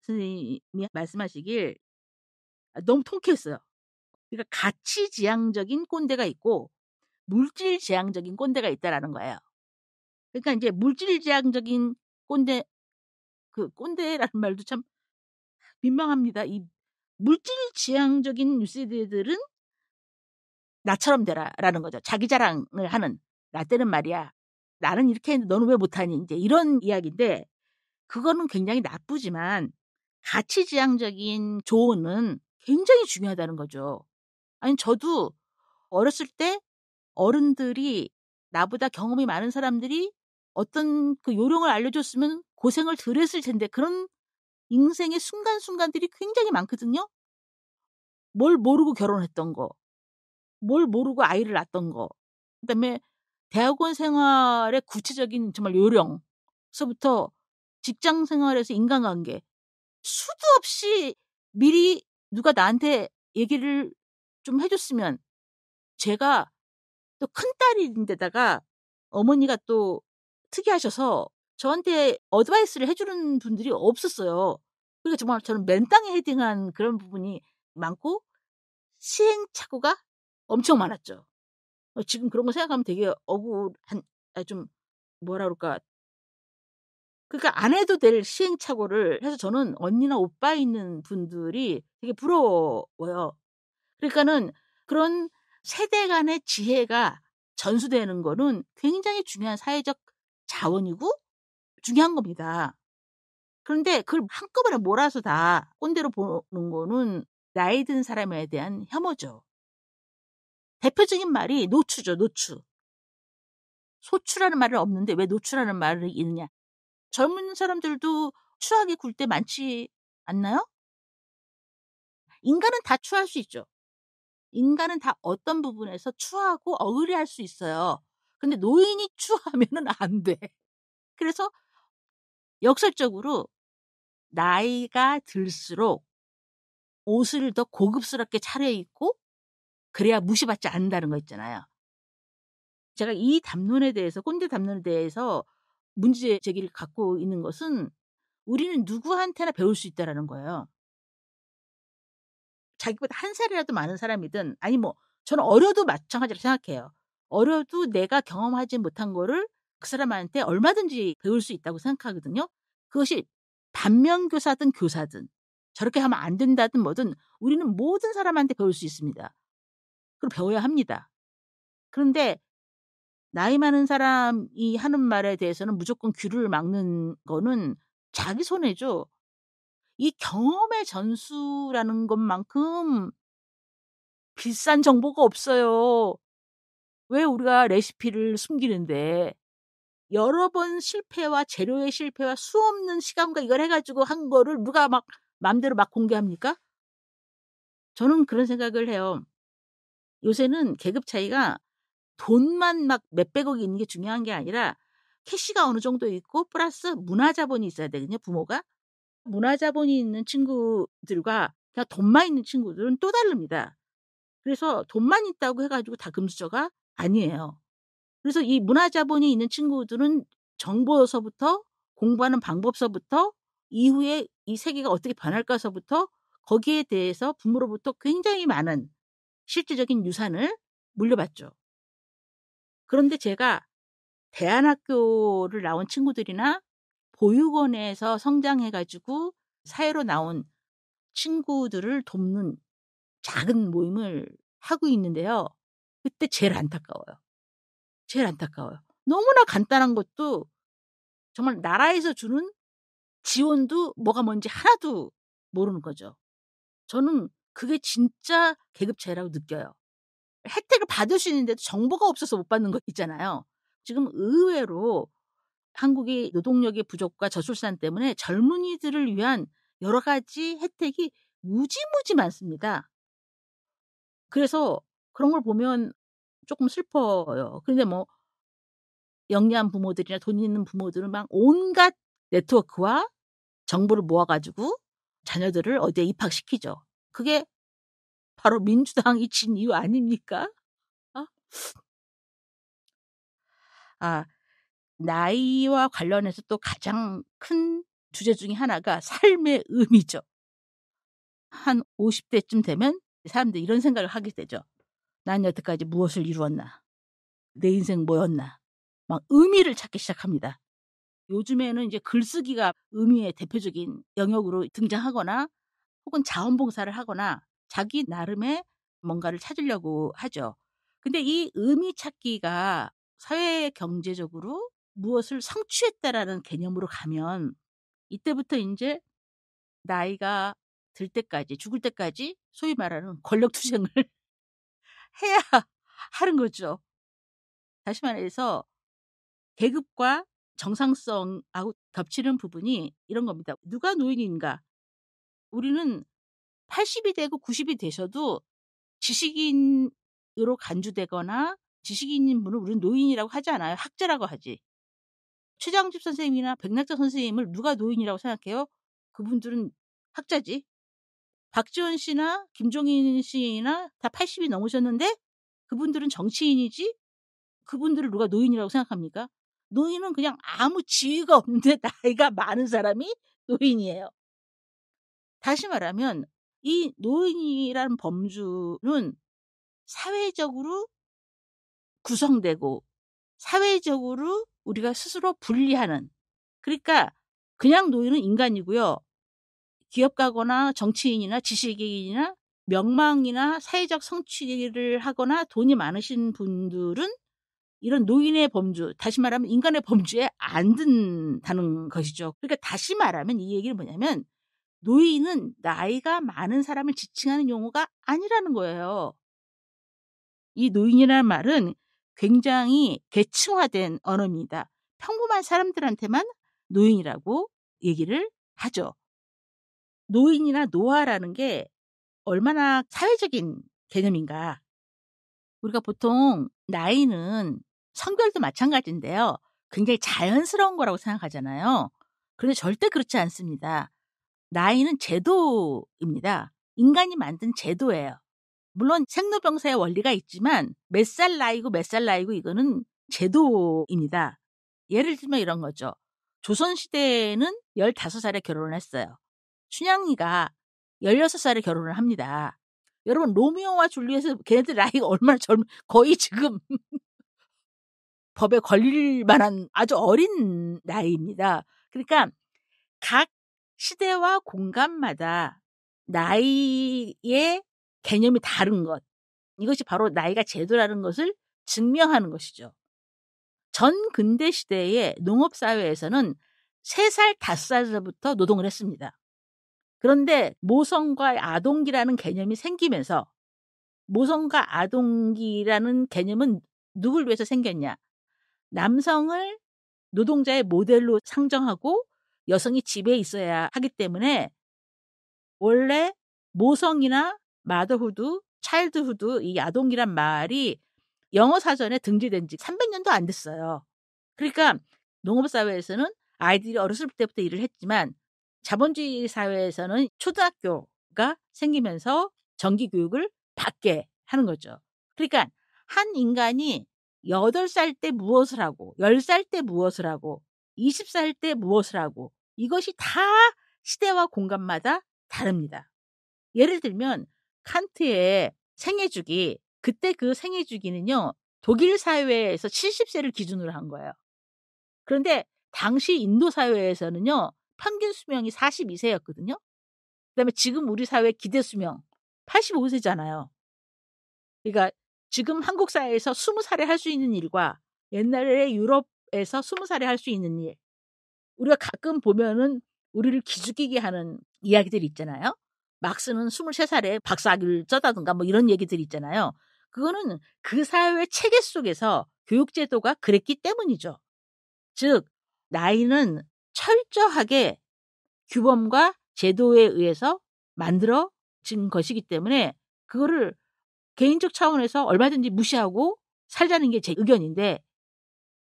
선생님이 말씀하시길 너무 통쾌했어요. 그러니까 가치지향적인 꼰대가 있고 물질지향적인 꼰대가 있다라는 거예요. 그러니까 이제 물질지향적인 꼰대, 그 꼰대라는 말도 참 민망합니다. 이 물질지향적인 뉴스들은 나처럼 되라라는 거죠. 자기 자랑을 하는. 나 때는 말이야. 나는 이렇게 했는데 너는 왜 못하니? 이제 이런 이야기인데 그거는 굉장히 나쁘지만 가치지향적인 조언은 굉장히 중요하다는 거죠. 아니 저도 어렸을 때 어른들이 나보다 경험이 많은 사람들이 어떤 그 요령을 알려줬으면 고생을 덜 했을 텐데 그런 인생의 순간순간들이 굉장히 많거든요. 뭘 모르고 결혼했던 거, 뭘 모르고 아이를 낳았던 거, 그다음에 대학원 생활의 구체적인 정말 요령서부터 직장 생활에서 인간관계 수도 없이 미리 누가 나한테 얘기를 좀 해줬으면 제가 또 큰딸인데다가 어머니가 또 특이하셔서 저한테 어드바이스를 해주는 분들이 없었어요. 그러니까 정말 저는 맨땅에 헤딩한 그런 부분이 많고 시행착오가 엄청 많았죠. 지금 그런 거 생각하면 되게 억울한, 좀 뭐라 그럴까. 그러니까 안 해도 될 시행착오를 해서 저는 언니나 오빠 있는 분들이 되게 부러워요. 그러니까는 그런 세대 간의 지혜가 전수되는 거는 굉장히 중요한 사회적 자원이고 중요한 겁니다. 그런데 그걸 한꺼번에 몰아서 다 꼰대로 보는 거는 나이 든 사람에 대한 혐오죠. 대표적인 말이 노추죠, 노추. 소추라는 말은 없는데 왜 노추라는 말이 있느냐. 젊은 사람들도 추하게 굴 때 많지 않나요? 인간은 다 추할 수 있죠. 인간은 다 어떤 부분에서 추하고 억울해할 수 있어요. 근데 노인이 추하면은 안 돼. 그래서 역설적으로 나이가 들수록 옷을 더 고급스럽게 차려입고 그래야 무시받지 않는다는 거 있잖아요. 제가 이 담론에 대해서 꼰대 담론에 대해서 문제 제기를 갖고 있는 것은 우리는 누구한테나 배울 수 있다라는 거예요. 자기보다 한 살이라도 많은 사람이든 아니 뭐 저는 어려도 마찬가지로 생각해요. 어려도 내가 경험하지 못한 거를 그 사람한테 얼마든지 배울 수 있다고 생각하거든요. 그것이 반면교사든 교사든 저렇게 하면 안 된다든 뭐든 우리는 모든 사람한테 배울 수 있습니다. 그리고 배워야 합니다. 그런데 나이 많은 사람이 하는 말에 대해서는 무조건 귀를 막는 거는 자기 손해죠. 이 경험의 전수라는 것만큼 비싼 정보가 없어요. 왜 우리가 레시피를 숨기는데 여러 번 실패와 재료의 실패와 수없는 시간과 이걸 해가지고 한 거를 누가 막 마음대로 막 공개합니까? 저는 그런 생각을 해요. 요새는 계급 차이가 돈만 막 몇백억이 있는 게 중요한 게 아니라 캐시가 어느 정도 있고 플러스 문화자본이 있어야 되거든요. 부모가. 문화자본이 있는 친구들과 그냥 돈만 있는 친구들은 또 다릅니다. 그래서 돈만 있다고 해가지고 다 금수저가 아니에요. 그래서 이 문화자본이 있는 친구들은 정보서부터 공부하는 방법서부터 이후에 이 세계가 어떻게 변할까서부터 거기에 대해서 부모로부터 굉장히 많은 실질적인 유산을 물려받죠. 그런데 제가 대안학교를 나온 친구들이나 보육원에서 성장해가지고 사회로 나온 친구들을 돕는 작은 모임을 하고 있는데요. 그때 제일 안타까워요. 제일 안타까워요. 너무나 간단한 것도 정말 나라에서 주는 지원도 뭐가 뭔지 하나도 모르는 거죠. 저는 그게 진짜 계급 차이라고 느껴요. 혜택을 받을 수 있는데도 정보가 없어서 못 받는 거 있잖아요. 지금 의외로 한국의 노동력의 부족과 저출산 때문에 젊은이들을 위한 여러 가지 혜택이 무지무지 많습니다. 그래서 그런 걸 보면 조금 슬퍼요. 근데 뭐 영리한 부모들이나 돈 있는 부모들은 막 온갖 네트워크와 정보를 모아 가지고 자녀들을 어디에 입학시키죠. 그게 바로 민주당이 진 이유 아닙니까? 어? 아, 나이와 관련해서 또 가장 큰 주제 중에 하나가 삶의 의미죠. 한 50대쯤 되면 사람들이 이런 생각을 하게 되죠. 난 여태까지 무엇을 이루었나? 내 인생 뭐였나? 막 의미를 찾기 시작합니다. 요즘에는 이제 글쓰기가 의미의 대표적인 영역으로 등장하거나 혹은 자원봉사를 하거나 자기 나름의 뭔가를 찾으려고 하죠. 근데 이 의미 찾기가 사회 경제적으로 무엇을 성취했다라는 개념으로 가면 이때부터 이제 나이가 들 때까지, 죽을 때까지 소위 말하는 권력투쟁을 해야 하는 거죠. 다시 말해서 계급과 정상성하고 겹치는 부분이 이런 겁니다. 누가 노인인가? 우리는 80이 되고 90이 되셔도 지식인으로 간주되거나 지식인인 분을 우리는 노인이라고 하지 않아요. 학자라고 하지. 최장집 선생님이나 백낙자 선생님을 누가 노인이라고 생각해요? 그분들은 학자지. 박지원 씨나 김종인 씨나 다 80이 넘으셨는데 그분들은 정치인이지. 그분들을 누가 노인이라고 생각합니까? 노인은 그냥 아무 지위가 없는데 나이가 많은 사람이 노인이에요. 다시 말하면 이 노인이라는 범주는 사회적으로 구성되고 사회적으로 우리가 스스로 분리하는, 그러니까 그냥 노인은 인간이고요. 기업 가거나 정치인이나 지식인이나 명망이나 사회적 성취를 하거나 돈이 많으신 분들은 이런 노인의 범주, 다시 말하면 인간의 범주에 안 든다는 것이죠. 그러니까 다시 말하면 이 얘기는 뭐냐면 노인은 나이가 많은 사람을 지칭하는 용어가 아니라는 거예요. 이 노인이라는 말은 굉장히 계층화된 언어입니다. 평범한 사람들한테만 노인이라고 얘기를 하죠. 노인이나 노화라는 게 얼마나 사회적인 개념인가. 우리가 보통 나이는 성별도 마찬가지인데요. 굉장히 자연스러운 거라고 생각하잖아요. 그런데 절대 그렇지 않습니다. 나이는 제도입니다. 인간이 만든 제도예요. 물론 생로병사의 원리가 있지만 몇 살 나이고 몇 살 나이고 이거는 제도입니다. 예를 들면 이런 거죠. 조선시대에는 15살에 결혼을 했어요. 춘향이가 16살에 결혼을 합니다. 여러분 로미오와 줄리엣은 걔네들 나이가 얼마나 거의 지금 법에 걸릴 만한 아주 어린 나이입니다. 그러니까 각 시대와 공간마다 나이의 개념이 다른 것. 이것이 바로 나이가 제도라는 것을 증명하는 것이죠. 전 근대 시대의 농업사회에서는 3살, 5살부터 노동을 했습니다. 그런데 모성과 아동기라는 개념이 생기면서 모성과 아동기라는 개념은 누굴 위해서 생겼냐? 남성을 노동자의 모델로 상정하고 여성이 집에 있어야 하기 때문에 원래 모성이나 마더후드, 차일드후드, 이 아동이란 말이 영어 사전에 등재된 지 300년도 안 됐어요. 그러니까 농업사회에서는 아이들이 어렸을 때부터 일을 했지만 자본주의 사회에서는 초등학교가 생기면서 정기교육을 받게 하는 거죠. 그러니까 한 인간이 8살 때 무엇을 하고 10살 때 무엇을 하고 20살 때 무엇을 하고 이것이 다 시대와 공간마다 다릅니다. 예를 들면 칸트의 생애주기, 그때 그 생애주기는요. 독일 사회에서 70세를 기준으로 한 거예요. 그런데 당시 인도 사회에서는요. 평균 수명이 42세였거든요. 그다음에 지금 우리 사회 기대 수명 85세잖아요. 그러니까 지금 한국 사회에서 20살에 할 수 있는 일과 옛날에 유럽에서 20살에 할 수 있는 일, 우리가 가끔 보면은 우리를 기죽이게 하는 이야기들이 있잖아요. 막스는 23살에 박사학위를 쩌다든가 뭐 이런 얘기들이 있잖아요. 그거는 그 사회 체계 속에서 교육제도가 그랬기 때문이죠. 즉 나이는 철저하게 규범과 제도에 의해서 만들어진 것이기 때문에 그거를 개인적 차원에서 얼마든지 무시하고 살자는 게 제 의견인데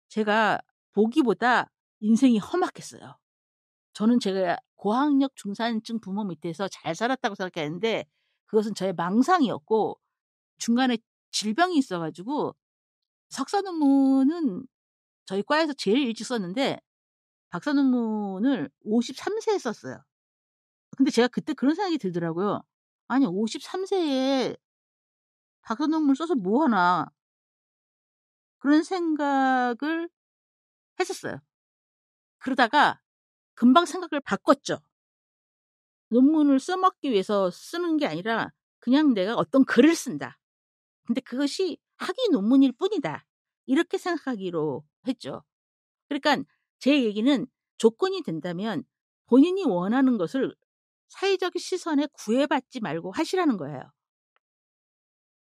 제가 보기보다 인생이 험악했어요. 저는 제가 고학력 중산층 부모 밑에서 잘 살았다고 생각했는데 그것은 저의 망상이었고 중간에 질병이 있어 가지고 석사 논문은 저희 과에서 제일 일찍 썼는데 박사 논문을 53세에 썼어요. 근데 제가 그때 그런 생각이 들더라고요. 아니 53세에 박사 논문 써서 뭐 하나. 그런 생각을 했었어요. 그러다가 금방 생각을 바꿨죠. 논문을 써먹기 위해서 쓰는 게 아니라 그냥 내가 어떤 글을 쓴다. 근데 그것이 학위 논문일 뿐이다. 이렇게 생각하기로 했죠. 그러니까 제 얘기는 조건이 된다면 본인이 원하는 것을 사회적 시선에 구애받지 말고 하시라는 거예요.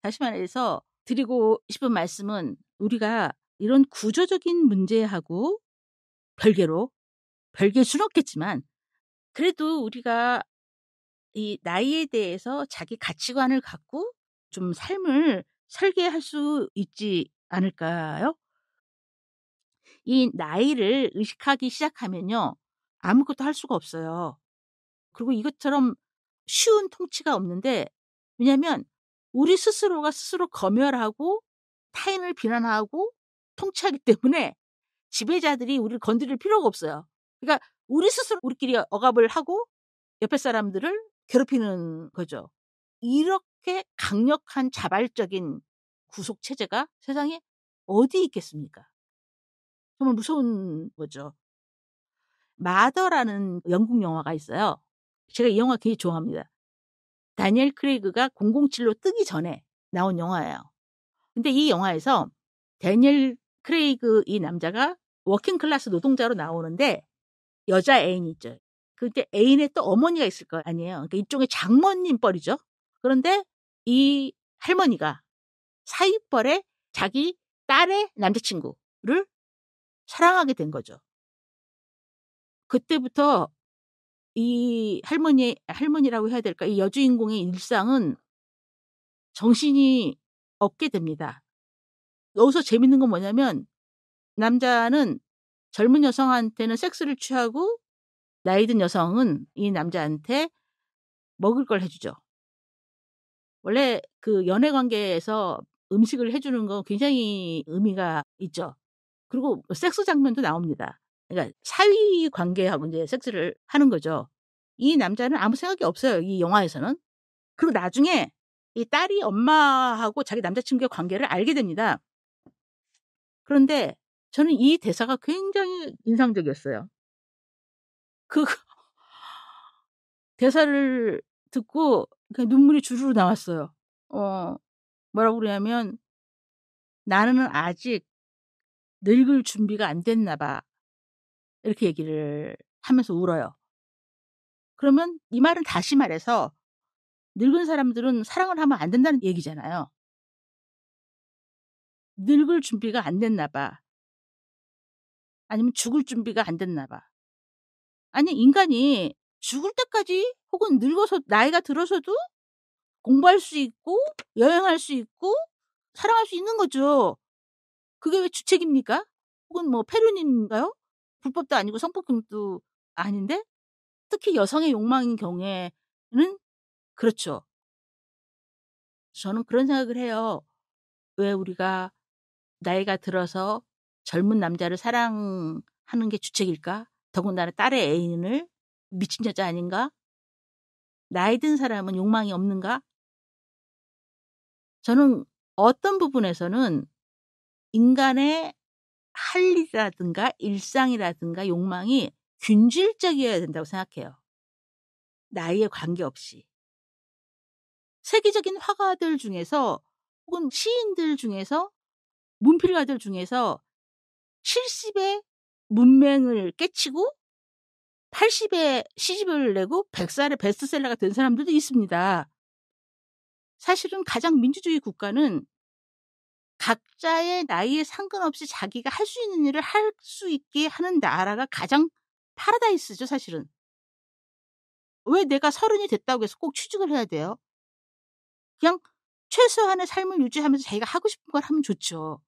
다시 말해서 드리고 싶은 말씀은 우리가 이런 구조적인 문제하고 별개일 수는 없겠지만 그래도 우리가 이 나이에 대해서 자기 가치관을 갖고 좀 삶을 설계할 수 있지 않을까요? 이 나이를 의식하기 시작하면요. 아무것도 할 수가 없어요. 그리고 이것처럼 쉬운 통치가 없는데 왜냐하면 우리 스스로가 스스로 검열하고 타인을 비난하고 통치하기 때문에 지배자들이 우리를 건드릴 필요가 없어요. 그러니까 우리 스스로 우리끼리 억압을 하고 옆에 사람들을 괴롭히는 거죠. 이렇게 강력한 자발적인 구속 체제가 세상에 어디 있겠습니까? 정말 무서운 거죠. 마더라는 영국 영화가 있어요. 제가 이 영화 굉장히 좋아합니다. 다니엘 크레이그가 007로 뜨기 전에 나온 영화예요. 근데 이 영화에서 다니엘 크레이그 이 남자가 워킹 클래스 노동자로 나오는데 여자 애인이 있죠. 그때 애인의 또 어머니가 있을 거 아니에요. 그러니까 일종의 장모님 뻘이죠. 그런데 이 할머니가 사위뻘에 자기 딸의 남자친구를 사랑하게 된 거죠. 그때부터 이 할머니라고 해야 될까? 이 여주인공의 일상은 정신이 없게 됩니다. 여기서 재밌는 건 뭐냐면 남자는 젊은 여성한테는 섹스를 취하고 나이 든 여성은 이 남자한테 먹을 걸 해주죠. 원래 그 연애 관계에서 음식을 해주는 거 굉장히 의미가 있죠. 그리고 섹스 장면도 나옵니다. 그러니까 사위 관계하고 이제 섹스를 하는 거죠. 이 남자는 아무 생각이 없어요. 이 영화에서는. 그리고 나중에 이 딸이 엄마하고 자기 남자친구의 관계를 알게 됩니다. 그런데 저는 이 대사가 굉장히 인상적이었어요. 그 대사를 듣고 그냥 눈물이 주르르 나왔어요. 뭐라고 그러냐면 나는 아직 늙을 준비가 안 됐나 봐. 이렇게 얘기를 하면서 울어요. 그러면 이 말은 다시 말해서 늙은 사람들은 사랑을 하면 안 된다는 얘기잖아요. 늙을 준비가 안 됐나 봐. 아니면 죽을 준비가 안 됐나 봐. 아니 인간이 죽을 때까지 혹은 늙어서 나이가 들어서도 공부할 수 있고 여행할 수 있고 사랑할 수 있는 거죠. 그게 왜 주책입니까? 혹은 뭐 폐륜인가요? 불법도 아니고 성폭행도 아닌데 특히 여성의 욕망인 경우에는 그렇죠. 저는 그런 생각을 해요. 왜 우리가 나이가 들어서 젊은 남자를 사랑하는 게 주책일까? 더군다나 딸의 애인을 미친 여자 아닌가? 나이 든 사람은 욕망이 없는가? 저는 어떤 부분에서는 인간의 할 일이라든가 일상이라든가 욕망이 균질적이어야 된다고 생각해요. 나이에 관계없이. 세계적인 화가들 중에서 혹은 시인들 중에서 문필가들 중에서 70에 문맹을 깨치고 80에 시집을 내고 100살에 베스트셀러가 된 사람들도 있습니다. 사실은 가장 민주주의 국가는 각자의 나이에 상관없이 자기가 할 수 있는 일을 할 수 있게 하는 나라가 가장 파라다이스죠, 사실은. 왜 내가 30이 됐다고 해서 꼭 취직을 해야 돼요? 그냥 최소한의 삶을 유지하면서 자기가 하고 싶은 걸 하면 좋죠.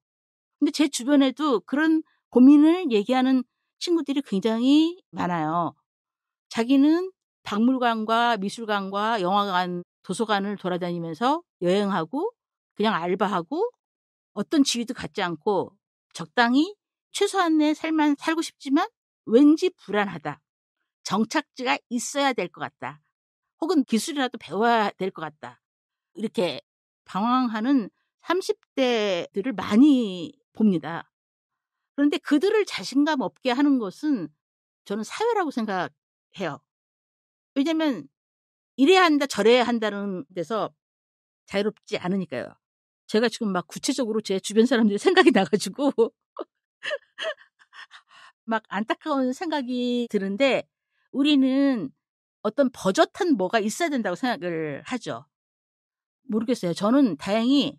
근데 제 주변에도 그런 고민을 얘기하는 친구들이 굉장히 많아요. 자기는 박물관과 미술관과 영화관, 도서관을 돌아다니면서 여행하고 그냥 알바하고 어떤 지위도 갖지 않고 적당히 최소한의 삶만 살고 싶지만 왠지 불안하다. 정착지가 있어야 될 것 같다. 혹은 기술이라도 배워야 될 것 같다. 이렇게 방황하는 30대들을 많이 봅니다. 그런데 그들을 자신감 없게 하는 것은 저는 사회라고 생각해요. 왜냐면 이래야 한다 저래야 한다는 데서 자유롭지 않으니까요. 제가 지금 막 구체적으로 제 주변 사람들이 생각이 나 가지고 막 안타까운 생각이 드는데 우리는 어떤 버젓한 뭐가 있어야 된다고 생각을 하죠. 모르겠어요. 저는 다행히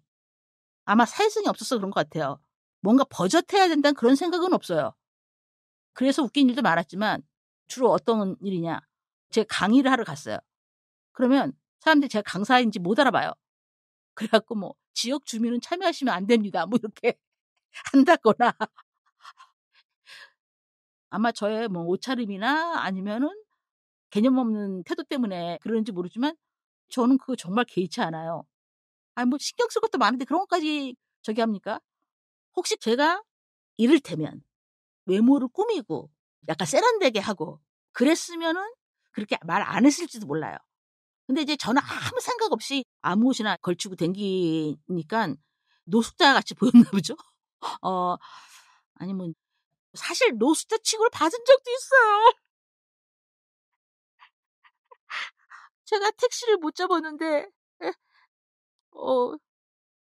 아마 사회성이 없어서 그런 것 같아요. 뭔가 버젓해야 된다는 그런 생각은 없어요. 그래서 웃긴 일도 많았지만 주로 어떤 일이냐. 제가 강의를 하러 갔어요. 그러면 사람들이 제가 강사인지 못 알아봐요. 그래 갖고 뭐 지역 주민은 참여하시면 안 됩니다. 뭐 이렇게 한다거나 아마 저의 뭐 옷차림이나 아니면은 개념 없는 태도 때문에 그런지 모르지만 저는 그거 정말 개의치 않아요. 아니 뭐 신경 쓸 것도 많은데 그런 것까지 저기 합니까? 혹시 제가 이를테면 외모를 꾸미고 약간 세련되게 하고 그랬으면은 그렇게 말 안 했을지도 몰라요. 근데 이제 저는 아무 생각 없이 아무 옷이나 걸치고 댕기니까 노숙자 같이 보였나 보죠? 어 아니면 사실 노숙자 취급을 받은 적도 있어요. 제가 택시를 못 잡았는데 예 어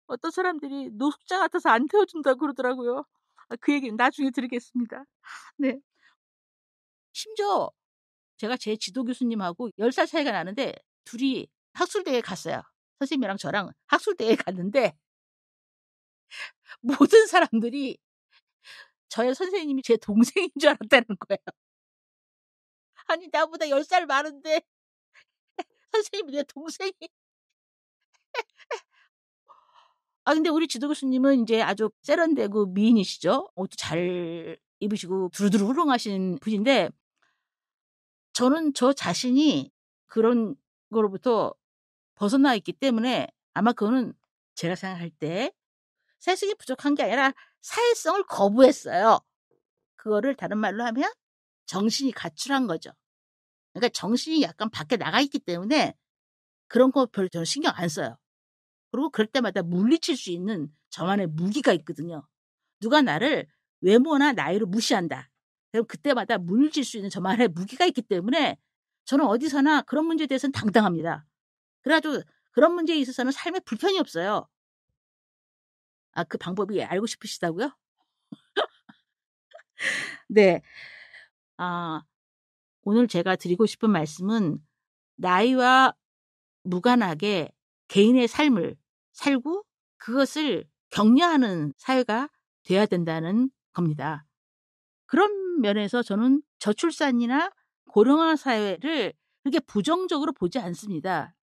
어떤 사람들이 노숙자 같아서 안 태워 준다고 그러더라고요. 그 얘기는 나중에 드리겠습니다. 네. 심지어 제가 제 지도 교수님하고 10살 차이가 나는데 둘이 학술대회에 갔어요. 선생님이랑 저랑 학술대회에 갔는데 모든 사람들이 저의 선생님이 제 동생인 줄 알았다는 거예요. 아니 나보다 10살 많은데 선생님이 내 동생이 근데 우리 지도 교수님은 인제 아주 세련되고 미인이시죠. 옷도 잘 입으시고 두루두루 훌륭하신 분인데 저는 저 자신이 그런 거로부터 벗어나 있기 때문에 아마 그거는 제가 생각할 때 세상이 부족한 게 아니라 사회성을 거부했어요. 그거를 다른 말로 하면 정신이 가출한 거죠. 그러니까 정신이 약간 밖에 나가 있기 때문에 그런 거 별로 저는 신경 안 써요. 그리고 그럴 때마다 물리칠 수 있는 저만의 무기가 있거든요. 누가 나를 외모나 나이로 무시한다. 그럼 그때마다 물리칠 수 있는 저만의 무기가 있기 때문에 저는 어디서나 그런 문제에 대해서는 당당합니다. 그래 가지고 그런 문제에 있어서는 삶에 불편이 없어요. 그 방법이 알고 싶으시다고요? 네. 아 오늘 제가 드리고 싶은 말씀은 나이와 무관하게 개인의 삶을 살고 그것을 격려하는 사회가 돼야 된다는 겁니다. 그런 면에서 저는 저출산이나 고령화 사회를 그렇게 부정적으로 보지 않습니다.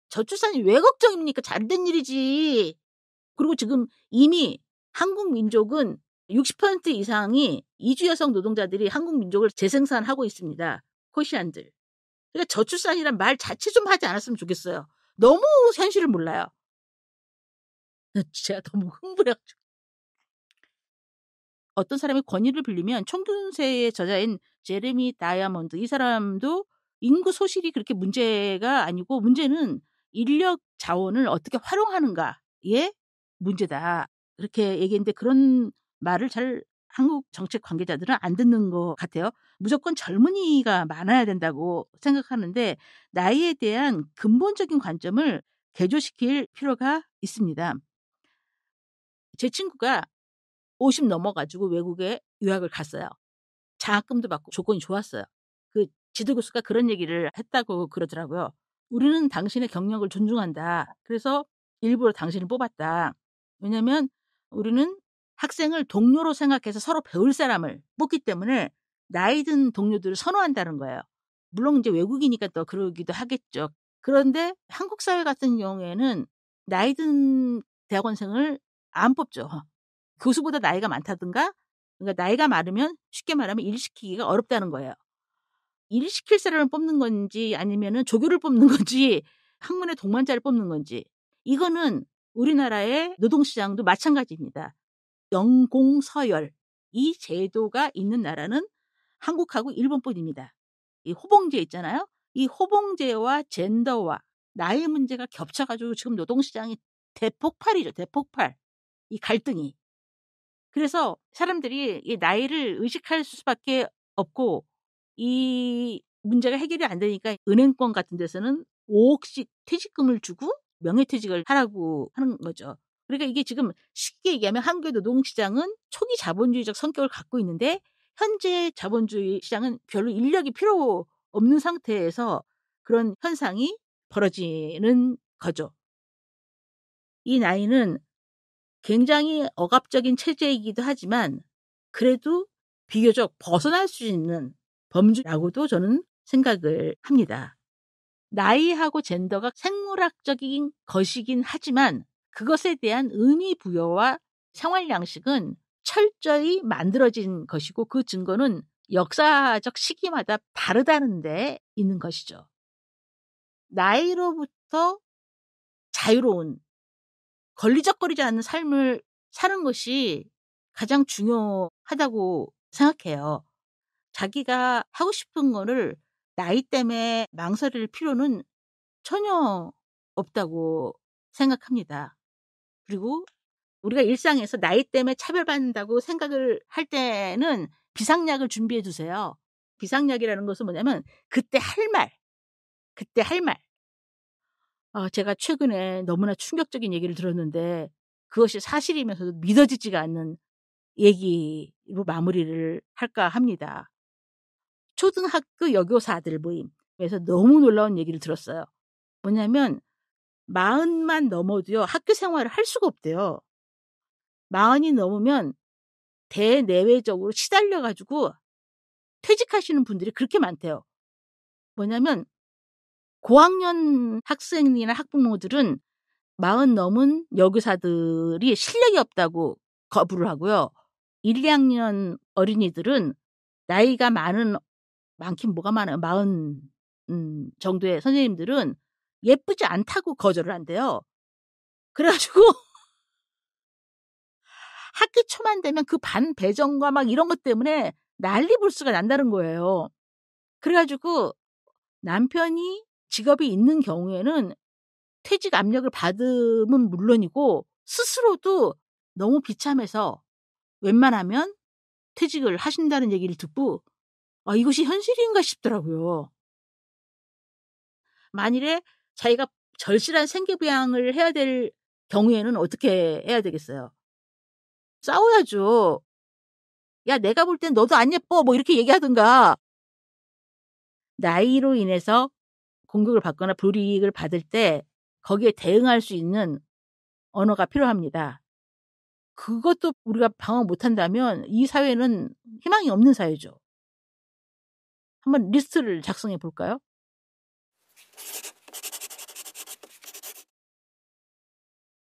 저출산이 왜 걱정입니까? 잘된 일이지. 그리고 지금 이미 한국 민족은 60% 이상이 이주 여성 노동자들이 한국 민족을 재생산하고 있습니다. 코시안들. 그러니까 저출산이란 말 자체 좀 하지 않았으면 좋겠어요. 너무 현실을 몰라요. 제가 너무 흥분해 가지고. 어떤 사람이 권위를 빌리면 청균세의 저자인 제레미 다이아몬드 이 사람도 인구 소실이 그렇게 문제가 아니고 문제는 인력 자원을 어떻게 활용하는가의 문제다. 그렇게 얘기했는데 그런 말을 잘 한국 정책 관계자들은 안 듣는 것 같아요. 무조건 젊은이가 많아야 된다고 생각하는데 나이에 대한 근본적인 관점을 개조시킬 필요가 있습니다. 제 친구가 50 넘어 가지고 외국에 유학을 갔어요. 장학금도 받고 조건이 좋았어요. 그 지도 교수가 그런 얘기를 했다고 그러더라고요. "우리는 당신의 경력을 존중한다. 그래서 일부러 당신을 뽑았다. 왜냐하면 우리는 학생을 동료로 생각해서 서로 배울 사람을 뽑기 때문에 나이 든 동료들을 선호한다는 거예요. 물론 이제 외국이니까 또 그러기도 하겠죠. 그런데 한국 사회 같은 경우에는 나이 든 대학원생을 안 뽑죠. 교수보다 나이가 많다든가, 그러니까 나이가 많으면 쉽게 말하면 일 시키기가 어렵다는 거예요. 일 시킬 사람을 뽑는 건지 아니면은 조교를 뽑는 건지 학문의 동반자를 뽑는 건지, 이거는 우리나라의 노동시장도 마찬가지입니다. 연공서열, 이 제도가 있는 나라는 한국하고 일본뿐입니다. 이 호봉제 있잖아요. 이 호봉제와 젠더와 나이 문제가 겹쳐가지고 지금 노동시장이 대폭발이죠. 대폭발. 이 갈등이. 그래서 사람들이 이 나이를 의식할 수밖에 없고, 이 문제가 해결이 안 되니까 은행권 같은 데서는 5억씩 퇴직금을 주고 명예퇴직을 하라고 하는 거죠. 그러니까 이게 지금 쉽게 얘기하면 한국의 노동시장은 초기 자본주의적 성격을 갖고 있는데, 현재 자본주의 시장은 별로 인력이 필요 없는 상태에서 그런 현상이 벌어지는 거죠. 이 나이는 굉장히 억압적인 체제이기도 하지만 그래도 비교적 벗어날 수 있는 범주라고도 저는 생각을 합니다. 나이하고 젠더가 생물학적인 것이긴 하지만 그것에 대한 의미 부여와 생활 양식은 철저히 만들어진 것이고, 그 증거는 역사적 시기마다 다르다는 데 있는 것이죠. 나이로부터 자유로운, 걸리적거리지 않는 삶을 사는 것이 가장 중요하다고 생각해요. 자기가 하고 싶은 거를 나이 때문에 망설일 필요는 전혀 없다고 생각합니다. 그리고 우리가 일상에서 나이 때문에 차별받는다고 생각을 할 때는 비상약을 준비해 두세요. 비상약이라는 것은 뭐냐면 그때 할 말, 그때 할 말. 제가 최근에 너무나 충격적인 얘기를 들었는데 그것이 사실이면서도 믿어지지가 않는 얘기로 마무리를 할까 합니다. 초등학교 여교사 아들 모임에서 너무 놀라운 얘기를 들었어요. 뭐냐면 40만 넘어도요 학교 생활을 할 수가 없대요. 40이 넘으면 대내외적으로 시달려가지고 퇴직하시는 분들이 그렇게 많대요. 뭐냐면 고학년 학생이나 학부모들은 40 넘은 여교사들이 실력이 없다고 거부를 하고요. 1, 2학년 어린이들은 나이가 많긴 뭐가 많아요. 40 정도의 선생님들은 예쁘지 않다고 거절을 한대요. 그래가지고 학기 초만 되면 그 반 배정과 막 이런 것 때문에 난리불수가 난다는 거예요. 그래가지고 남편이 직업이 있는 경우에는 퇴직 압력을 받으면 물론이고 스스로도 너무 비참해서 웬만하면 퇴직을 하신다는 얘기를 듣고 이것이 현실인가 싶더라고요. 만일에 자기가 절실한 생계부양을 해야 될 경우에는 어떻게 해야 되겠어요? 싸워야죠. 야, 내가 볼 땐 너도 안 예뻐. 뭐 이렇게 얘기하든가. 나이로 인해서 공격을 받거나 불이익을 받을 때 거기에 대응할 수 있는 언어가 필요합니다. 그것도 우리가 방어 못한다면 이 사회는 희망이 없는 사회죠. 한번 리스트를 작성해 볼까요?